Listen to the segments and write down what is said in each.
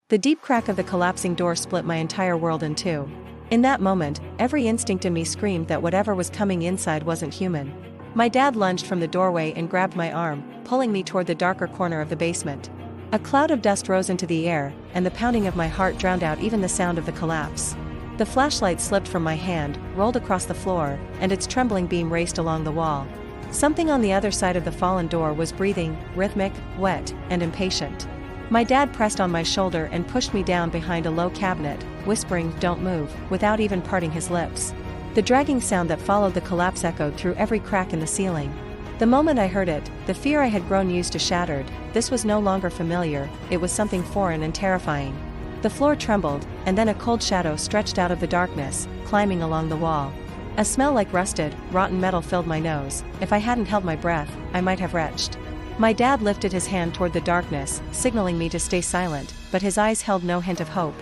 The deep crack of the collapsing door split my entire world in two. In that moment, every instinct in me screamed that whatever was coming inside wasn't human. My dad lunged from the doorway and grabbed my arm, pulling me toward the darker corner of the basement. A cloud of dust rose into the air, and the pounding of my heart drowned out even the sound of the collapse. The flashlight slipped from my hand, rolled across the floor, and its trembling beam raced along the wall. Something on the other side of the fallen door was breathing, rhythmic, wet, and impatient. My dad pressed on my shoulder and pushed me down behind a low cabinet, whispering, "Don't move," without even parting his lips. The dragging sound that followed the collapse echoed through every crack in the ceiling. The moment I heard it, the fear I had grown used to shattered. This was no longer familiar, it was something foreign and terrifying. The floor trembled, and then a cold shadow stretched out of the darkness, climbing along the wall. A smell like rusted, rotten metal filled my nose. If I hadn't held my breath, I might have retched. My dad lifted his hand toward the darkness, signaling me to stay silent, but his eyes held no hint of hope.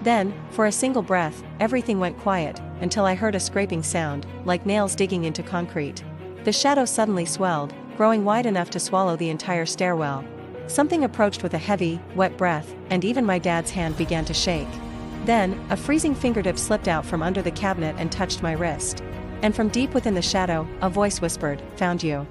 Then, for a single breath, everything went quiet, until I heard a scraping sound, like nails digging into concrete. The shadow suddenly swelled, growing wide enough to swallow the entire stairwell. Something approached with a heavy, wet breath, and even my dad's hand began to shake. Then, a freezing fingertip slipped out from under the cabinet and touched my wrist. And from deep within the shadow, a voice whispered, "Found you."